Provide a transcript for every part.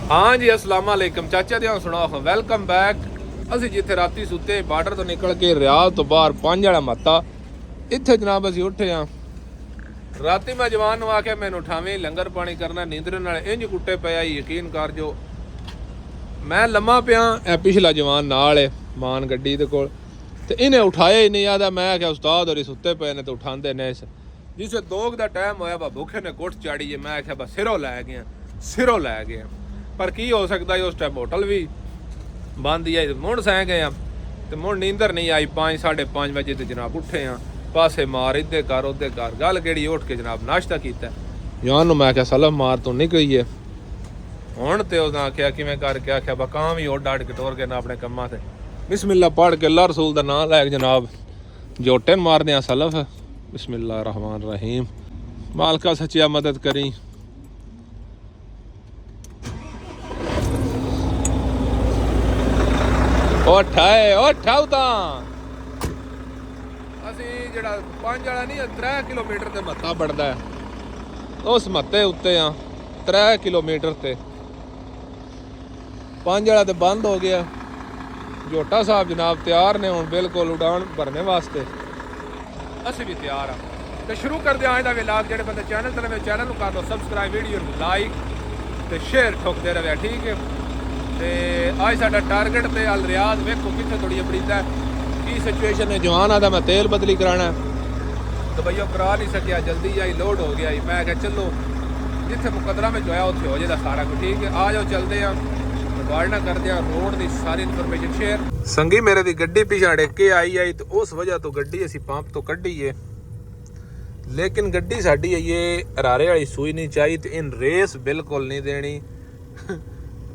हाँ जी अस्सलाम वालेकुम चाचा ध्यान सुनाओ वेलकम बैक। ਅਸੀਂ ਜਿੱਥੇ ਰਾਤੀ ਸੁੱਤੇ ਬਾਰਡਰ ਤੋਂ ਨਿਕਲ ਕੇ ਰਿਆਦ ਤੋਂ ਬਾਹਰ 5 ਵਾਲਾ ਮੱਤਾ ਇੱਥੇ ਜਨਾਬ ਅਸੀਂ ਉੱਠੇ ਆ। ਰਾਤੀ ਮੈਂ ਜਵਾਨ ਨੂੰ ਆਖਿਆ ਮੈਨੂੰ ਉਠਾਵੇਂ ਲੰਗਰ ਪਾਣੀ ਕਰਨਾ ਨੀਂਦਰ ਨਾਲ ਇੰਜ ਕੁੱਟੇ ਪਿਆ ਯਕੀਨ ਕਰ ਜੋ ਮੈਂ ਲੰਮਾ ਪਿਆ। ਇਹ ਪਿਛਲਾ ਜਵਾਨ ਨਾਲ ਹੈ ਮਾਨ ਗੱਡੀ ਦੇ ਕੋਲ ਤੇ ਇਹਨੇ ਉਠਾਇਆ ਹੀ ਨਹੀਂ ਆਦਾ। ਮੈਂ ਆਖਿਆ ਉਸਤਾਦ ਹੋਰੀ ਸੁੱਤੇ ਪਏ ਨੇ ਤੇ ਉਠਾਉਂਦੇ ਨੇ ਜਿਸੇ ਦੋਗ ਦਾ ਟਾਈਮ ਹੋਇਆ ਬਾ ਭੁੱਖੇ ਨੇ ਕੁੱਟ ਚਾੜੀ। ਮੈਂ ਆਖਿਆ ਬਸ ਸਿਰੋਂ ਲੈ ਗਏ ਪਰ ਕੀ ਹੋ ਸਕਦਾ ਉਸ ਟਾਈਮ ਹੋਟਲ ਵੀ ਬੰਦ ਹੀ ਆਈ। ਮੁੜ ਸਹਿ ਗਏ ਆ ਤੇ ਮੁੜ ਨੀਂਦਰ ਨਹੀਂ ਆਈ। 5-5:30 ਵਜੇ ਤੇ ਜਨਾਬ ਉੱਠੇ ਆ ਪਾਸੇ ਮਾਰ ਇੱਧੇ ਕਰ ਉਹਦੇ ਕਰ ਗੱਲ ਕਿਹੜੀ ਉੱਠ ਕੇ ਜਨਾਬ ਨਾਸ਼ਤਾ ਕੀਤਾ। ਜਾਨ ਨੂੰ ਮੈਂ ਆਖਿਆ ਸਲਮ ਮਾਰ ਤੋਂ ਨਿਕਲੀਏ ਹੁਣ ਤੇ ਉਹਦਾ ਆਖਿਆ ਕਿਵੇਂ ਕਰਕੇ ਆਖਿਆ ਬਕਾਮ ਹੀ ਉਹ ਡਾੜ ਕੇ ਟੋਰ ਕੇ ਨਾ ਆਪਣੇ ਕੰਮਾਂ ਤੇ ਬਿਸਮਿल्लाह पढ़ के अल्लाह रसूल का नाम लै जनाब जोटन मारने सलफ बिस्मिल्लाह रहमान रहीम। मालका सच्चिया मदद करी। उठाओ ਅਸੀਂ ਜਿਹੜਾ 5 ਵਾਲਾ ਨਹੀਂ 3 ਕਿਲੋਮੀਟਰ ਤੇ ਮੱਤਾ ਪੜਦਾ ਉਸ ਮੱਤੇ ਉੱਤੇ ਆ 3 ਕਿਲੋਮੀਟਰ ਤੇ 5 ਵਾਲਾ ਤੇ ਬੰਦ ਹੋ ਗਿਆ। जोटा साहब जनाब तैयार ने हूँ बिल्कुल उड़ान भरने वास्ते असी भी तैयार हाँ। तो शुरू कर दिया अज का विलाग जो बंदे चैनल ते नवे चैनल कर दो सबसक्राइब वीडियो लाइक तो शेयर ठोकते रहे ठीक है। तो अज साडा टारगेट तो अल रियाज वेखो कितने थोड़ी अपड़ीदा की सिचुएशन है। जवान आता मैं तेल बदली कराना तो भैया करा नहीं सकिया जल्दी आई लोड हो गया। मैं क्या चलो जिथे मुकदरा में जो है उत्थे हो जाएगा सारा कुछ ठीक है। आ जाओ चलते हैं वारना कर दिया रोड की सारी इनफॉर्मेशन शेयर। संगी मेरे दी गड्डी पिछा अड़क के आई तो उस वजह तो गड्डी असी पंप तो कड्डी है लेकिन गड्डी साडी है ये अरारे वाली सूई नहीं चाहिए तो इन रेस बिल्कुल नहीं देनी।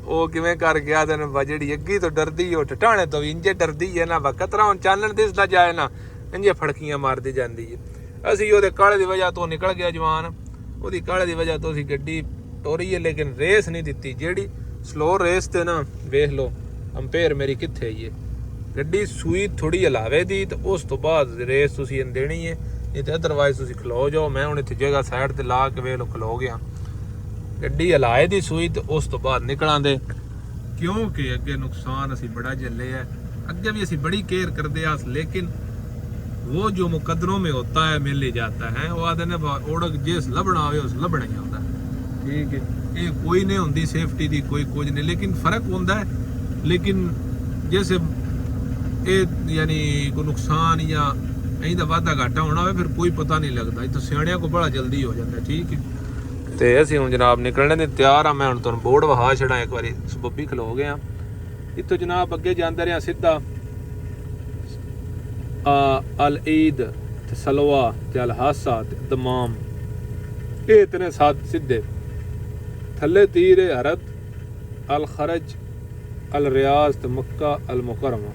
वो किवें कर गया तेन बजड़ी अग्गी तो डरदी हो टटाने तो भी इंजे डरदी है ना बकतरा हुण चानन दिसदा जाए ना इंजे फड़कियां मारदी जांदी है। असी ओहदे काले दी वजह तो निकल गया जवान ओहदी काले दी वजह तो असी गड्डी टोरी है लेकिन रेस नहीं दिती। जेड़ी स्लो रेस ते ना वेख लो अंपेयर मेरी कित्थे है गड्डी सूई थोड़ी हलावे दी तो उस तो बाद रेस तुसी देनी है नहीं तो अदरवाइज तुसी खलो जाओ। मैं हुण इत्थे जगह साइड ते ला के वेख लो खलो गया गड्डी हलाए दी सूई तो उस तो बाद निकलां दे क्योंकि अगे नुकसान असी बड़ा झल्ले है। अगे भी असी बड़ी केयर करते हैं लेकिन वो जो मुकदरों में होता है मिल ही जाता है। वो आदे ने ओढ़क जिस लभना हो उस लभना ही होता है ठीक है। ये कोई नहीं होंगी सेफ्टी की कोई कुछ नहीं लेकिन फर्क होता है। लेकिन जैसे ये यानी कोई नुकसान या यहीं का वाधा घाटा होना हो फिर कोई पता नहीं लगता। तो सियाणिया को बड़ा जल्दी हो जाता है ठीक है। तो असीं हुण जनाब निकलने दे तैयार हाँ। मैं हुण तुहानूं बोर्ड वहा छड़ा एक बारी सबब्बी खलो गए इत्थों जनाब अगे जांदे रहे सीधा अल ईद ते सलवा ते अल हासा ते दमाम ये इतने साथ सीधे थले तीर हरत अल खरज अल रियाज ते मक्का अल मुकरमा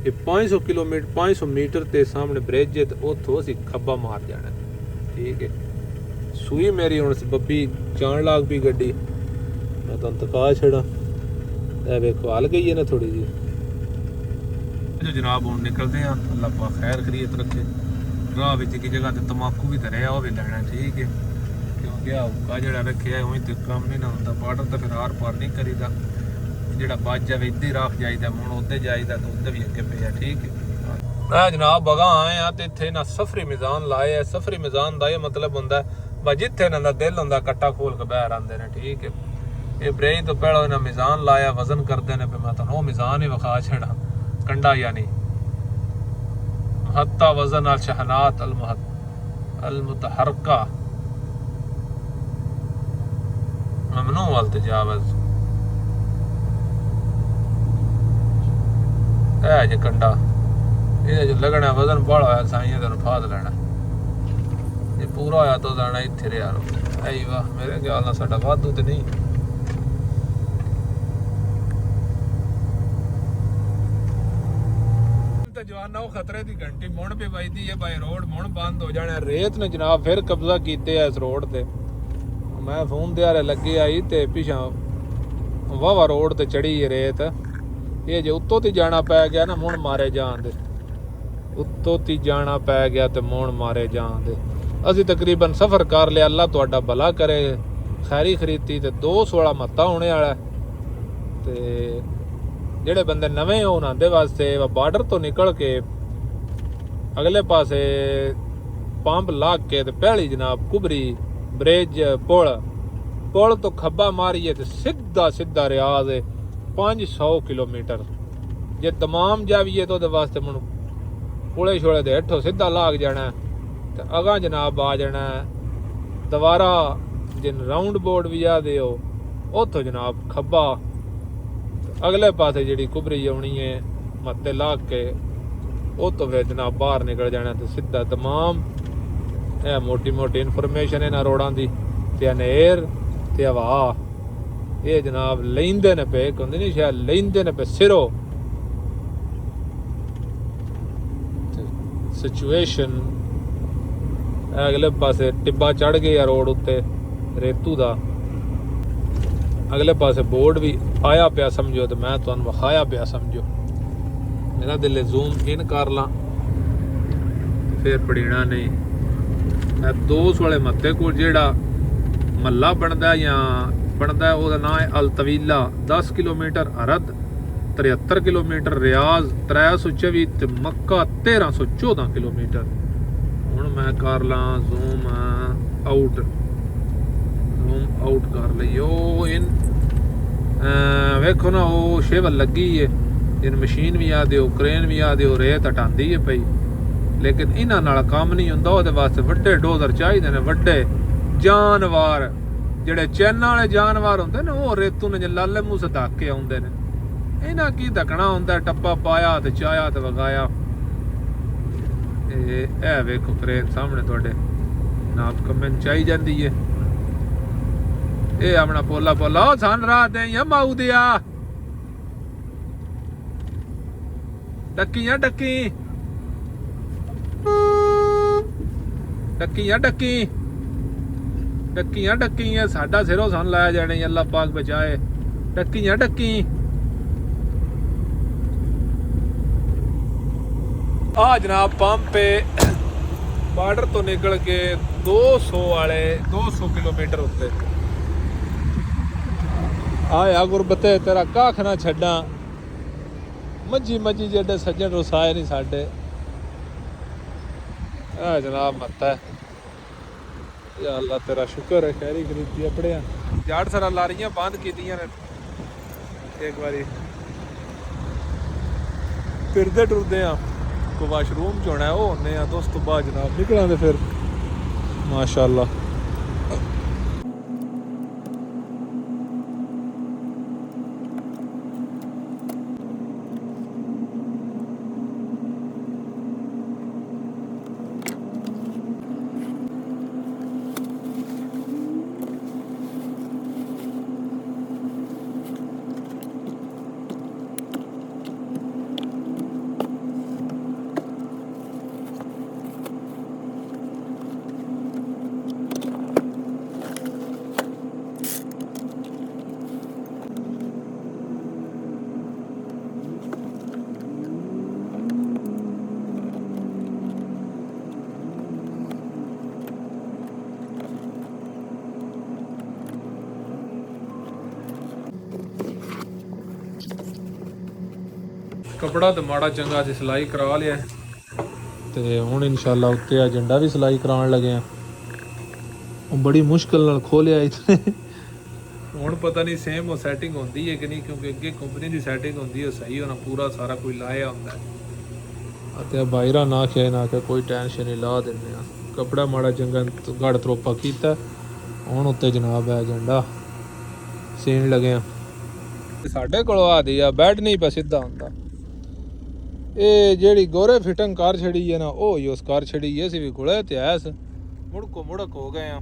ये 500 किलोमीटर 500 मीटर ते सामने ब्रिज है तो उतो असीं खब्बा मार जाना ठीक है। सूई मेरी हुण बब्बी जान लाग पई गड्डी मैं तुहानूं तका छड़ा ए वेखो हल गई है ना थोड़ी जी। जो जनाब हुण निकलते हैं अल्लाह पाक खैर खरीत रखे। राह विच की जगह ते तमाकू भी धरिया वो भी लेना ठीक है क्योंकि हुक्का जिहड़ा रखिया उही ते काम नहीं ना हुंदा। बार्डर तो फिर आर पार नहीं करीदा जिहड़ा बच जाए इधर रख जाईदा मुड़ उधर जाईदा तो उधर भी अगे पे ठीक है। मैं जनाब बगा आए हैं तो इत्थे ना सफरी मिजान लाए है। सफरी मिजान का यह मतलब होंदा है जिथे इन्हां दा दिल होंदा कट्टा खोल के बाहर आंदे ने ठीक है। ये ब्रेज तो पहले इन्हां मिजान लाया वजन करते हैं पे मैं तुहानूं मिजान ही विखा छड़ा कंडा यानी हत्ता वजन अल शहनात अल मुतहरका ममनू वाल तजावज है जे कंडा ये जो लगना वजन बड़ा होया साइयां तेन फाद लेना ये पूरा होया तो जाना इत्थे रे यार आई वाह मेरे ख्याल नाल साडा वाधू ते नहीं। जवाना वो खतरे की घंटी मुड़ पे बजती है भाई रोड मुड़ बंद हो जाने। रेत ने जनाब फिर कब्जा किए इस रोड ते मैं फोन दिहारे लगे आई तो पिछा वाहवा रोड ते चढ़ी रेत ये जो उत्तों ती जाना पै गया ना मुड़ मारे जान दे उत्तों ती जाना पै गया तो मुड़ मारे जान दे। असी तकरीबन सफ़र कर लिया अल्लाह तुहाडा भला करे खैरी खरीदी तो 216 मत्ता होने वाला ਤੇ ਜਿਹੜੇ ਬੰਦੇ ਨਵੇਂ ਹੋ ਉਹਨਾਂ ਦੇ ਵਾਸਤੇ ਬਾਰਡਰ ਤੋਂ ਨਿਕਲ ਕੇ ਅਗਲੇ ਪਾਸੇ ਪੰਪ ਲਾ ਕੇ ਤੇ ਪਹਿਲੀ ਜਨਾਬ ਕੁਬਰੀ ਬ੍ਰਿਜ ਪੁਲ ਤੋਂ ਖੱਬਾ ਮਾਰੀਏ ਤੇ ਸਿੱਧਾ ਰਿਆਜ਼ 500 ਕਿਲੋਮੀਟਰ। ਜੇ तमाम ਜਾਵੀਏ ਤਾਂ ਉਹਦੇ ਵਾਸਤੇ ਮੈਨੂੰ ਪੁਲੇ ਛੋਲੇ ਦੇ ਹੇਠੋਂ ਸਿੱਧਾ ਲਾਗ ਜਾਣਾ ਤੇ ਅਗਾਂ ਜਨਾਬ ਆ ਜਾਣਾ ਦੁਬਾਰਾ ਜਿਨ ਰਾਉਂਡ ਬੋਰਡ ਵੀ ਆ ਦਿਓ ਉੱਥੋਂ ਜਨਾਬ ਖੱਬਾ ਅਗਲੇ ਪਾਸੇ ਜਿਹੜੀ ਕੁਬਰੀ ਆਉਣੀ ਹੈ ਮੱਤੇ ਲਾਗ ਕੇ ਉਹ ਤੋਂ ਫਿਰ ਜਨਾਬ ਬਾਹਰ ਨਿਕਲ ਜਾਣਾ ਤੇ ਸਿੱਧਾ तमाम ਇਹ ਮੋਟੀ ਇਨਫੋਰਮੇਸ਼ਨ ਇਹਨਾਂ ਰੋਡਾਂ ਦੀ ਤੇ ਹਨੇਰ ਤੇ ਹਵਾ ਇਹ ਜਨਾਬ ਲੈਂਦੇ ਨੇ ਪਏ ਕਹਿੰਦੇ ਨਹੀਂ ਸ਼ਾਇਦ ਲੈਂਦੇ ਨੇ ਪਏ ਸਿਰੋਂ ਸਿਚੁਏਸ਼ਨ। ਅਗਲੇ ਪਾਸੇ ਟਿੱਬਾ ਚੜ ਗਏ ਆ ਰੋਡ ਉੱਤੇ ਰੇਤੂ ਦਾ, ਅਗਲੇ ਪਾਸੇ ਬੋਰਡ ਵੀ ਆਇਆ ਪਿਆ ਸਮਝੋ ਤੇ ਮੈਂ ਤੁਹਾਨੂੰ ਵਿਖਾਇਆ ਪਿਆ ਸਮਝੋ। ਮੇਰਾ ਦਿਲ ਜ਼ੂਮ ਇਨ ਕਰ ਲਾਂ ਫਿਰ ਪੜੀਣਾ ਨਹੀਂ। ਇਹ ਦੋਸ ਵਾਲੇ ਮੱਤੇ ਕੋਲ ਜਿਹੜਾ ਮੱਲਾ ਬਣਦਾ ਉਹਦਾ ਨਾਮ ਹੈ ਅਲ ਤਵੀਲਾ। 10 ਕਿਲੋਮੀਟਰ ਅਰਦ, 73 ਕਿਲੋਮੀਟਰ ਰਿਆਜ਼, 324 ਤੇ ਮੱਕਾ 1314 ਕਿਲੋਮੀਟਰ। ਹੁਣ ਮੈਂ ਕਰ ਲਾਂ ਜ਼ੂਮ ਆਊਟ ਕਰ ਲਈਓ ਇਨ ਵੇਖੋ ਨਾ ਉਹ ਸ਼ੇਵਲ ਲੱਗੀ ਹੈ ਜਿਨ ਮਸ਼ੀਨ ਵੀ ਆ ਦਿਓ ਕ੍ਰੇਨ ਵੀ ਆ ਦਿਓ ਰੇਤ ਹਟਾਉਂਦੀ ਹੈ ਪਈ ਲੇਕਿਨ ਇਹਨਾਂ ਨਾਲ ਕੰਮ ਨਹੀਂ ਹੁੰਦਾ। ਉਹਦੇ ਵਾਸਤੇ ਵੱਡੇ ਡੋਜ਼ਰ ਚਾਹੀਦੇ ਨੇ, ਵੱਡੇ ਜਾਨਵਰ ਜਿਹੜੇ ਚੈਨਾਂ ਵਾਲੇ ਜਾਨਵਰ ਹੁੰਦੇ ਨੇ ਉਹ ਰੇਤੂ ਨੇ ਲਾਲੇ ਮੂੰਹ ਸੇ ਧੱਕ ਕੇ ਆਉਂਦੇ ਨੇ। ਇਹਨਾਂ ਕੀ ਧੱਕਣਾ ਹੁੰਦਾ, ਟੱਪਾ ਪਾਇਆ ਤੇ ਚਾਇਆ ਤੇ ਵਗਾਇਆ। ਇਹ ਵੇਖੋ ਕ੍ਰੇਨ ਸਾਹਮਣੇ ਤੁਹਾਡੇ ਨਾਪ ਕਮੈਂਟ ਚਾਹੀ ਜਾਂਦੀ ਹੈ। ਇਹ ਆਪਣਾ ਪੋਲਾ ਸਾਨ ਰਾਤ ਦੇ ਜਾਂ ਮਾਊ ਦਿਆ ਡੱਕੀਆਂ ਡੱਕੀਆਂ ਸਾਡਾ ਸਿਰੋਂ ਸਾਨੂੰ ਲਾਇਆ ਜਾਣੇ ਅੱਲਾ ਪਾਕ ਬਚਾਏ। ਡੱਕੀ ਆ ਜਨਾਬ ਪੰਪ पे ਬਾਰਡਰ ਤੋਂ ਨਿਕਲ ਕੇ 200 ਕਿਲੋਮੀਟਰ ਉੱਤੇ ਆਇਆ ਗੁਰਬਤੇ ਤੇਰਾ ਕੱਖ ਨਾ ਛੱਡਾਂ। ਮੱਝੀ ਜਿਹੜੇ ਸੱਜਣ ਰਸਾਏ ਨਹੀਂ ਸਾਡੇ। ਆ ਜਨਾਬ ਮੱਤਾ ਯਾ ਅੱਲਾ ਤੇਰਾ ਸ਼ੁਕਰ ਹੈ ਖੈਰੀ ਖਰੀਦੀ ਆਪਣਿਆ। ਜਾੜ ਸਾਰਾ ਲਾਰੀਆਂ ਬੰਦ ਕੀਤੀਆਂ ਨੇ ਇੱਕ ਵਾਰੀ ਫਿਰਦੇ ਟੁਰਦੇ ਆ ਕੋ ਵਾਸ਼ਰੂਮ ਚ ਹੋਣਾ ਉਹ ਹੁੰਨੇ ਆ ਤੇ ਉਸ ਤੋਂ ਬਾਅਦ ਜਨਾਬ ਨਿਕਲਾਂਗੇ ਫਿਰ ਮਾਸ਼ਾਅੱਲਾ। कपड़ा तो माड़ा चंगा से सिलाई करा लिया तो हुण इंशाल्लाह उत्ते झंडा भी सिलाई कराने लगे हैं। बड़ी मुश्किल नाल खोलिया इतने हुण पता नहीं सेम वो सैटिंग होंदी है कि नहीं क्योंकि अगे कंपनी की सैटिंग होंदी है सही होना पूरा सारा कोई लाया होंदा है। बाहरा ना क्या कोई टेंशन नहीं ला देने कपड़ा माड़ा चंगा गड़ तरोपा किया हुण उत्ते जनाब है झंडा सीन लगे साडे कोल आ दी आ बैड नहीं पा सीधा होंदा। ਇਹ ਜਿਹੜੀ ਗੋਰੇ ਫਿਟਿੰਗ ਕਰ ਛੜੀ ਹੈ ਨਾ ਉਹ ਹੀ ਉਸ ਕਰ ਛੜੀ ਹੈ ਸੀ ਵੀ ਕੋਲੇ ਤੇ ਐਸ ਮੁੜਕ ਹੋ ਗਏ ਆ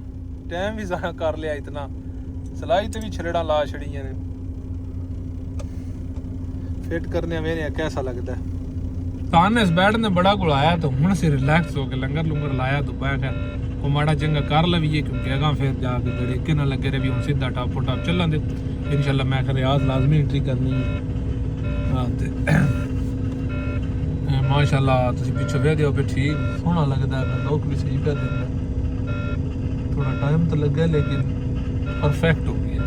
ਟਾਈਮ ਵੀ ਜ਼ਾਇਆ ਕਰ ਲਿਆ ਇਤਨਾ ਸਲਾਈ ਤੇ ਵੀ ਛੜੜਾ ਲਾ ਛੜੀਆਂ ਨੇ ਫਿਟ ਕਰਨੇ ਮੇਰੇ कैसा लगता है। तान इस बैठ ने बड़ा कोल आया तो हुण से रिलैक्स हो के लंगर लुंगर लाया तो मैं क्या को माड़ा चंगा कर लवीए क्योंकि अगा फिर जाके गड़ेके ना लगे रहे भी हुण सीधा टापो टाप चलन दे इंशाल्लाह। मैं रियाज लाजमी एंट्री करनी है हां ते माशाअल्लाह तुसी पीछे वे दियो पे ठीक सोहना लगदा है लोग भी सही कर देंगे थोड़ा टाइम तो लगे लेकिन परफेक्ट हो गया।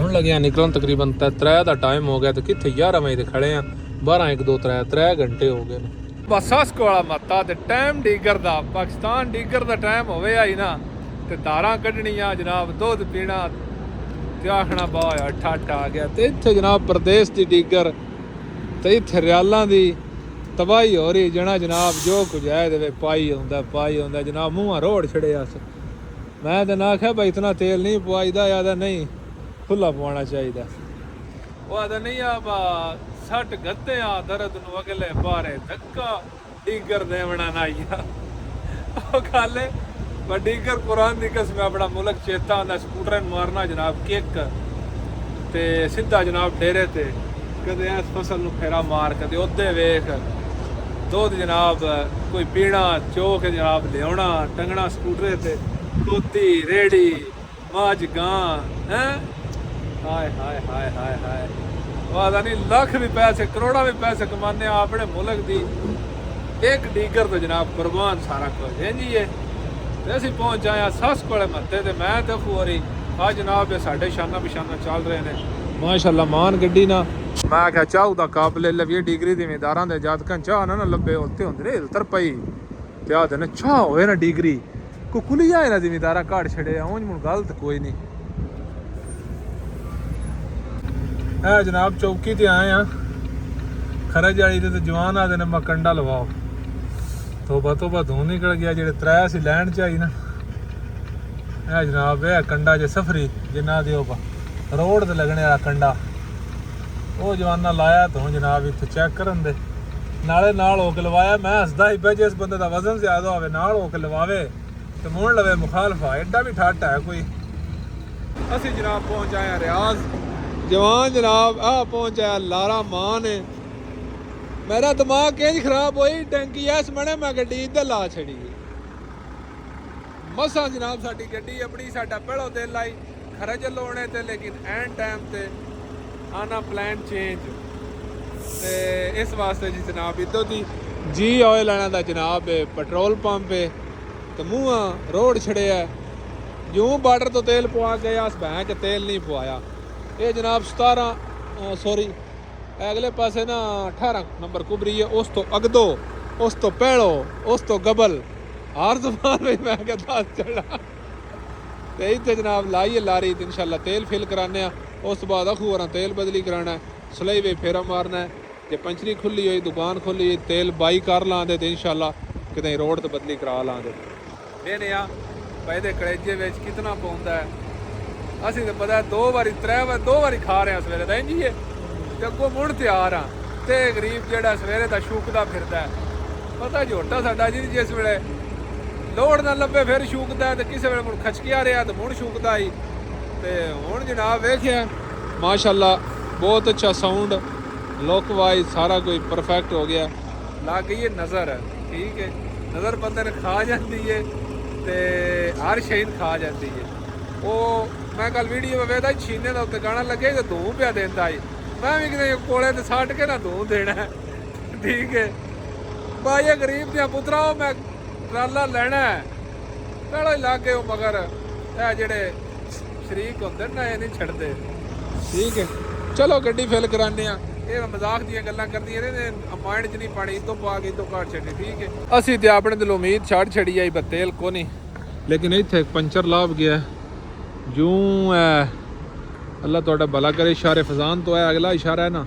ਹੁਣ ਲੱਗਿਆ ਨਿਕਲਣ ਤਕਰੀਬਨ 3 ਦਾ ਟਾਈਮ ਹੋ ਗਿਆ ਤੇ ਕਿੱਥੇ 11 ਵਜੇ ਤੇ ਖੜੇ ਆ 12 1 2 3 ਘੰਟੇ ਹੋ ਗਏ ਨੇ ਬਸ ਸਾਸਕੋ ਵਾਲਾ ਮੱਤਾ ਤੇ ਟਾਈਮ ਡੀਗਰ ਦਾ ਪਾਕਿਸਤਾਨ ਡੀਗਰ ਦਾ ਟਾਈਮ ਹੋਵੇ ਆਈ ਨਾ ਤੇ ਧਾਰਾਂ ਕੱਢਣੀਆਂ ਜਨਾਬ ਦੁੱਧ ਪੀਣਾ ਤੇ ਆਖਣਾ ਬਾਇਆ ਠਾਠ ਆ ਗਿਆ ਤੇ ਇੱਥੇ ਜਨਾਬ ਪ੍ਰਦੇਸ਼ ਦੀ ਡੀਗਰ ਤੇ ਇੱਥੇ ਰਿਆਲਾਂ ਦੀ ਤਬਾਹੀ ਹੋ ਰਹੀ ਜਨਾਬ ਜੋ ਕੁਝ ਹੈ ਦੇ ਪਾਈ ਹੁੰਦਾ ਜਨਾਬ ਮੂੰਹਾਂ ਰੋੜ ਛੜਿਆ ਮੈਂ ਤਾਂ ਨਾ ਆਖਿਆ ਬਈ ਇਤਨਾ ਤੇਲ ਨਹੀਂ ਪਵਾਈਦਾ ਯਾਦਾ ਨਹੀਂ ਖੁੱਲਾ ਪਵਾਉਣਾ ਚਾਹੀਦਾ ਉਹ ਆਦਾ ਨਹੀਂ ਆ ਬਾ ਸੱਟ ਗੱਤੇ ਆ ਦਰਦ ਨੂੰ ਅਗਲੇ ਬਾਰੇ ਧੱਕਾ ਡੀਗਰ ਦੇਵਣਾ ਨਾ ਯਾ ਉਹ ਖਾਲੇ ਡੀਗਰ ਕੁਰਾਨ ਦੀ ਕਸਮ ਆਪਣਾ ਮੁਲਕ ਚੇਤਾ ਹੁੰਦਾ ਸਕੂਟਰ ਮਾਰਨਾ ਜਨਾਬ ਕਿੱਕ ਤੇ ਸਿੱਧਾ ਜਨਾਬ ਡੇਰੇ ਤੇ ਕਦੇ ਇਸ ਫਸਲ ਨੂੰ ਫੇਰਾ ਮਾਰ ਕਦੇ ਉਹਦੇ ਵੇਖ ਦੁੱਧ ਜਨਾਬ ਕੋਈ ਪੀਣਾ ਚੋਕ ਜਨਾਬ ਲਿਆਉਣਾ ਟੰਗਣਾ ਸਕੂਟਰ ਤੇ ਤੋਤੀ ਰੇੜੀ ਮਾਝ ਗਾਂ ਹੈ ਹਾਏ ਹਾਏ ਹਾਏ ਹਾਏ ਹਾਏ ਵਾਦਾ ਨਹੀਂ ਲੱਖ ਵੀ ਪੈਸੇ ਕਰੋੜਾਂ ਵੀ ਪੈਸੇ ਕਮਾਨੇ ਆਪਣੇ ਮੁਲਕ ਦੀ ਇੱਕ ਡੀਗਰ ਤੋਂ ਜਨਾਬ ਕੁਰਬਾਨ ਸਾਰਾ ਕੁਝ ਹੈ ਜੀ ਤੇ ਅਸੀਂ ਪਹੁੰਚ ਆਇਆ ਸੱਸ ਕੋਲੇ ਮੱਤੇ ਤੇ ਮੈਂ ਤੇ ਖੋਰੀ ਆ ਜਨਾਬ ਇਹ ਸਾਡੇ ਸ਼ਾਨਾ ਬਿਸ਼ਾਨਾ ਚੱਲ ਰਹੇ ਨੇ ਮਾਸ਼ਾਅੱਲਾ ਮਾਨ ਗੱਡੀ ਨਾ ਮੈਂ ਕਿਹਾ ਚਾਹ ਦਾ ਕੱਪ ਲੈ ਲਵੀਏ ਡਿਗਰੀ ਜ਼ਿਮੀਦਾਰਾਂ ਦੇ ਜਾਤਕਾਂ ਚਾਹ ਨਾ ਲੱਭੇ ਉੱਤੇ ਹੁੰਦੇ ਨੇ ਉਤਰ ਪਈ ਤੇ ਆ ਦੇ ਚਾਹ ਹੋਏ ਨਾ ਡਿਗਰੀ ਕੋ ਕੁਲੀ ਜਾਏ ਨਾ ਜ਼ਿਮੀਦਾਰਾਂ ਘਾੜ ਛੜਿਆ ਉਂਝ ਹੁਣ ਗਲਤ ਕੋਈ ਨਹੀਂ ਇਹ ਜਨਾਬ ਚੌਕੀ ਤੇ ਆਏ ਆ ਖਰਜ ਵਾਲੀ ਤੇ ਜਵਾਨ ਆਦੇ ਨੇ ਮਕੰਡਾ ਲਵਾਓ ਤੋਬਾ ਤੋਬਾ ਧੂੰ ਨਿਕਲ ਗਿਆ ਜਿਹੜੇ 3 ਸੀ ਲੈਣ ਚ ਆਈ ਨਾ ਇਹ ਜਨਾਬ ਇਹ ਕੰਡਾ ਜੇ ਸਫਰੀ ਜਿੰਨਾ ਦੇ ਉਹ ਰੋਡ ਤੇ ਲੱਗਣੇ ਵਾਲਾ ਕੰਡਾ ਉਹ ਜਵਾਨਾ ਲਾਇਆ ਤੂੰ ਜਨਾਬ ਇੱਥੇ ਚੈੱਕ ਕਰਨ ਦੇ ਨਾਲੇ ਨਾਲ ਹੋ ਕੇ ਲਵਾਇਆ ਮੈਂ ਹੱਸਦਾ ਹੀ ਪਿਆ ਜਿਸ ਬੰਦੇ ਦਾ ਵਜ਼ਨ ਜ਼ਿਆਦਾ ਹੋਵੇ ਨਾਲ ਹੋ ਕੇ ਲਵਾਵੇ ਤੇ ਮੋੜ ਲਵੇ ਮੁਖਾਲਫਾ ਐਡਾ ਵੀ ਠੱਟ ਹੈ ਕੋਈ ਅਸੀਂ ਜਨਾਬ ਪਹੁੰਚ ਆਏ ਆ ਰਿਆਜ਼ ਜਵਾਨ ਜਨਾਬ ਆ ਪਹੁੰਚਿਆ ਲਾਰਾ ਮਾਨ ਹੈ ਮੇਰਾ ਦਿਮਾਗ ਕਿੰਜ ਖਰਾਬ ਹੋਈ ਟੈਂਕੀ ਐਸ ਮਣੇ ਮੈਂ ਗੱਡੀ ਇੱਧਰ ਲਾ ਛੜੀ ਮਸਾਂ ਜਨਾਬ ਸਾਡੀ ਗੱਡੀ ਆਪਣੀ ਸਾਡਾ ਪਹਿਲੋਂ ਦਿਲ ਲਾਈ ਖਰਜ ਲਾਉਣੇ ਤੇ ਲੇਕਿਨ ਐਨ ਟਾਈਮ ਤੇ ਆਨਾ ਪਲਾਨ ਚੇਂਜ ਤੇ ਇਸ ਵਾਸਤੇ ਜੀ ਜਨਾਬ ਇੱਧਰ ਦੀ ਜੀ ਆਇਲ ਲੈਣਾ ਦਾ ਜਨਾਬ ਪੈਟਰੋਲ ਪੰਪ ਹੈ ਤੇ ਮੂੰਹਾਂ ਰੋਡ ਛੜਿਆ ਜਿਉਂ ਬਾਰਡਰ ਤੋਂ ਤੇਲ ਪਵਾ ਗਿਆ ਇਸ ਭੈਂ ਚ ਤੇਲ ਨਹੀਂ ਪਵਾਇਆ ਇਹ ਜਨਾਬ 17 ਸੌਰੀ ਅਗਲੇ ਪਾਸੇ ਨਾ 18 ਨੰਬਰ ਕੁਬਰੀ ਹੈ ਉਸ ਤੋਂ ਅਗਦੋ ਉਸ ਤੋਂ ਪਹਿਲੋ ਉਸ ਤੋਂ ਗਬਲ ਹਰ ਜ਼ਬਾਨ ਵਿੱਚ ਮੈਂ ਕਿਹਾ ਦੱਸ ਚੜਾ ਤੇ ਇੱਥੇ ਜਨਾਬ ਲਾਈਏ ਲਾਰੀ ਤੇ ਇਨਸ਼ਾਅੱਲਾ ਤੇਲ ਫਿਲ ਕਰਾਨੇ ਆ ਉਸ ਤੋਂ ਬਾਅਦ ਅਖੂਰਾਂ ਤੇਲ ਬਦਲੀ ਕਰਾਣਾ ਸਲਈ ਵੇ ਫੇਰਾ ਮਾਰਨਾ ਜੇ ਪੰਚਰੀ ਖੁੱਲੀ ਹੋਈ ਦੁਕਾਨ ਖੁੱਲੀ ਹੋਈ ਤੇਲ ਬਾਈ ਕਰ ਲਾਂਦੇ ਤੇ ਇਨਸ਼ਾਅੱਲਾ ਕਿਤੇ ਰੋਡ ਤੇ ਬਦਲੀ ਕਰਾ ਲਾਂਗੇ ਇਹਨੇ ਆ ਇਹਦੇ ਕਲੇਜੇ ਵਿੱਚ ਕਿਤਨਾ ਪਾਉਂਦਾ ਹੈ ਅਸੀਂ ਤਾਂ ਪਤਾ 2 ਵਾਰੀ 3 ਵਾਰ 2 ਵਾਰੀ ਖਾ ਰਹੇ ਆ ਸਵੇਰੇ ਤਾਂ ਇੰਝ ਹੀ ਹੈ ਤੇ ਅੱਗੋਂ ਮੁੜ ਤਿਆਰ ਆ ਤੇ ਗਰੀਬ ਜਿਹੜਾ ਸਵੇਰੇ ਦਾ ਸ਼ੂਕਦਾ ਫਿਰਦਾ ਪਤਾ ਝੋਟਾ ਸਾਡਾ ਜੀ ਜਿਸ ਵੇਲੇ ਲੋੜ ਨਾ ਲੱਭੇ ਫਿਰ ਸ਼ੂਕਦਾ ਤੇ ਕਿਸੇ ਵੇਲੇ ਮੁੜ ਖਚਕਿਆ ਰਿਹਾ ਤੇ ਮੁੜ ਸ਼ੂਕਦਾ ਹੀ ਤੇ ਹੁਣ ਜਨਾਬ ਵੇਖਿਆ ਮਾਸ਼ਾਅੱਲਾ ਬਹੁਤ ਅੱਛਾ ਸਾਊਂਡ ਲੁੱਕ ਵਾਈਜ਼ ਸਾਰਾ ਕੋਈ ਪਰਫੈਕਟ ਹੋ ਗਿਆ ਲੱਗ ਗਈ ਹੈ ਨਜ਼ਰ ਠੀਕ ਹੈ ਨਜ਼ਰ ਬੰਦੇ ਨੇ ਖਾ ਜਾਂਦੀ ਹੈ ਤੇ ਹਰ ਸ਼ਹੀਦ ਖਾ ਜਾਂਦੀ ਹੈ ਉਹ ਮੈਂ ਕੱਲ ਵੀਡੀਓ ਵੇਖਦਾ ਛੀਨੇ ਦਾ ਉੱਤੇ ਗਾਣਾ ਲੱਗੇ ਤੇ ਧੂੰ ਪਿਆ ਦਿੰਦਾ ਸੀ ਮੈਂ ਵੀ ਕਿਤੇ ਕੋਲੇ ਤੇ ਸੱਟ ਕੇ ਨਾ ਧੂੰ ਦੇਣਾ ਠੀਕ ਹੈ ਬਾਈ ਗਰੀਬ ਦੀਆਂ ਪੁੱਤਰਾ ਉਹ ਮੈਂ ਟਰਾਲਾ ਲੈਣਾ ਪਹਿਲਾਂ ਹੀ ਲੱਗ ਗਏ ਉਹ ਮਗਰ ਇਹ ਜਿਹੜੇ ਸ਼ਰੀਕ ਹੁੰਦੇ ਨਾ ਇਹ ਨਹੀਂ ਛੱਡਦੇ ਠੀਕ ਹੈ ਚਲੋ ਗੱਡੀ ਫਿਲ ਕਰਾਨੇ ਆ ਇਹ ਮਜ਼ਾਕ ਦੀਆਂ ਗੱਲਾਂ ਕਰਦੀਆਂ ਨੇ ਮਾਈਂਡ 'ਚ ਨਹੀਂ ਪਾਣੀ ਇਤੋਂ ਪਾ ਕੇ ਇਤੋਂ ਘਾਟ ਛੱਡੀ ਠੀਕ ਹੈ ਅਸੀਂ ਤੇ ਆਪਣੇ ਦਿਲ ਉਮੀਦ ਛੱਡ ਛੜੀ ਆਈ ਬਤੇਲ ਕੋ ਨਹੀਂ ਲੇਕਿਨ ਇੱਥੇ ਪੰਚਰ ਲਾਭ ਗਿਆ ਜੂੰ ਅੱਲਾ ਤੁਹਾਡਾ ਭਲਾ ਕਰੇ ਇਸ਼ਾਰੇ ਫਜ਼ਾਨ ਤੋਂ ਹੈ ਅਗਲਾ ਇਸ਼ਾਰਾ ਹੈ ਨਾ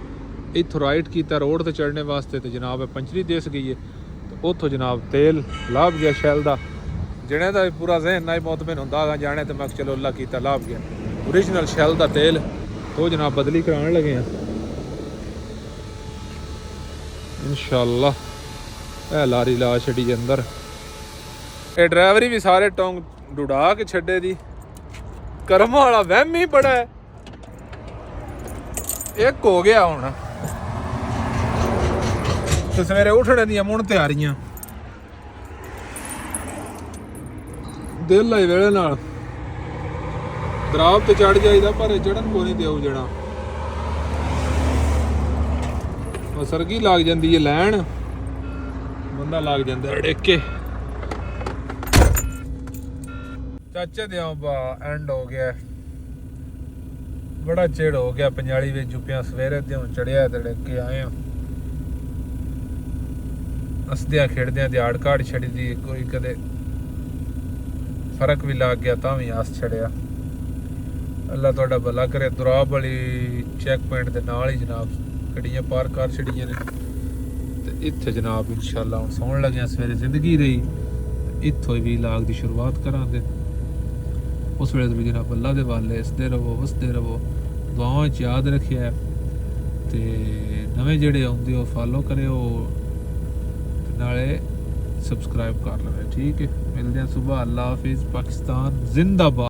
ਇੱਥੋਂ ਰਾਈਟ ਕੀਤਾ ਰੋਡ ਤੇ ਚੜ੍ਹਨੇ ਵਾਸਤੇ ਤੇ ਜਨਾਬ ਪੰਚਰੀ ਦੇਸ ਗਈ ਹੈ ਤੇ ਉੱਥੋਂ ਜਨਾਬ ਤੇਲ ਲਾਭ ਗਿਆ ਸ਼ੈਲ ਦਾ ਜਿਹਨੇ ਦਾ ਪੂਰਾ ਜ਼ਹਿਨ ਨਾ ਹੀ ਮੌਤਮਿਨ ਹੁੰਦਾ ਗਾ ਜਾਣੇ ਤੇ ਮੈਂ ਚਲੋ ਅੱਲਾ ਕੀਤਾ ਲਾਭ ਗਿਆ ਓਰੀਜਨਲ ਸ਼ੈਲ ਦਾ ਤੇਲ ਉਹ ਜਨਾਬ ਬਦਲੀ ਕਰਾਉਣ ਲੱਗੇ ਆ ਇਨਸ਼ਾਅੱਲਾ ਇਹ ਲਾਰੀ ਲਾ ਛੱਡੀ ਅੰਦਰ ਇਹ ਡਰਾਈਵਰੀ ਵੀ ਸਾਰੇ ਟੋਂਗ ਡੁੜਾ ਕੇ ਛੱਡੇ ਦੀ ਕਰਮ ਵਾਲਾ ਵਹਿਮ ਹੀ ਬੜਾ ਹੈ ਇੱਕ ਹੋ ਗਿਆ ਹੁਣ ਤੇ ਸਵੇਰੇ ਉੱਠਣੇ ਦੀਆਂ ਮੁਣ ਤਿਆਰੀਆਂ ਦਿਲ ਲਾਈ ਵੇਲੇ ਨਾਲ ਦਰਾਬ ਤੇ ਚੜ ਜਾਈਦਾ ਪਰ ਚੜਨ ਕੋ ਨਹੀਂ ਦਿਓ ਜਣਾ ਸਰਗੀ ਲੱਗ ਜਾਂਦੀ ਹੈ ਲੈਣ ਬੰਦਾ ਲੱਗ ਜਾਂਦਾ ੜੇਕੇ ਚਾਚੇ ਦੇ ਬਾ ਐਂਡ ਹੋ ਗਿਆ ਬੜਾ ਚਿੜ ਹੋ ਗਿਆ ਪੰਜਾਲੀ ਵਿੱਚ ਜੁਪਿਆ ਸਵੇਰੇ ਤੇ ਹੁਣ ਚੜਿਆ ਤੇ ਕੇ ਆਏ ਆ ਹੱਸਦਿਆਂ ਖੇਡਦਿਆਂ ਦਿਹਾੜ ਕਾੜ ਛੱਡੀ ਦੀ ਕੋਈ ਕਦੇ ਫਰਕ ਵੀ ਲੱਗ ਗਿਆ ਤਾਂ ਵੀ ਆਸ ਛੜਿਆ ਅੱਲਾ ਤੁਹਾਡਾ ਭਲਾ ਕਰੇ ਦੁਰਾਬ ਵਾਲੀ ਚੈੱਕ ਪੁਆਇੰਟ ਦੇ ਨਾਲ ਹੀ ਜਨਾਬ ਗੱਡੀਆਂ ਪਾਰ ਕਰ ਛੜੀਆਂ ਨੇ ਤੇ ਇੱਥੇ ਜਨਾਬ ਇਨਸ਼ਾਅੱਲਾ ਹੁਣ ਸੌਣ ਲੱਗਿਆ ਸਵੇਰੇ ਜ਼ਿੰਦਗੀ ਰਹੀ ਇੱਥੋਂ ਹੀ ਵਲੌਗ ਦੀ ਸ਼ੁਰੂਆਤ ਕਰਾਂਗੇ ਉਸ ਵੇਲੇ ਵੀ ਜਨਾਬ ਅੱਲਾ ਦੇ ਵਾਲੇ ਹੱਸਦੇ ਰਹੋ ਵਸਦੇ ਰਹੋ ਦੁਆਵਾਂ 'ਚ ਯਾਦ ਰੱਖਿਆ ਤੇ ਨਵੇਂ ਜਿਹੜੇ ਆਉਂਦੇ ਉਹ ਫਾਲੋ ਕਰਿਓ ਨਾਲੇ ਸਬਸਕ੍ਰਾਈਬ ਕਰ ਲਵੇ ਠੀਕ ਹੈ ਮਿਲਦੇ ਹਾਂ ਸੁਬਹ ਅੱਲਾ ਹਾਫਿਜ਼ ਪਾਕਿਸਤਾਨ ਜ਼ਿੰਦਾਬਾਦ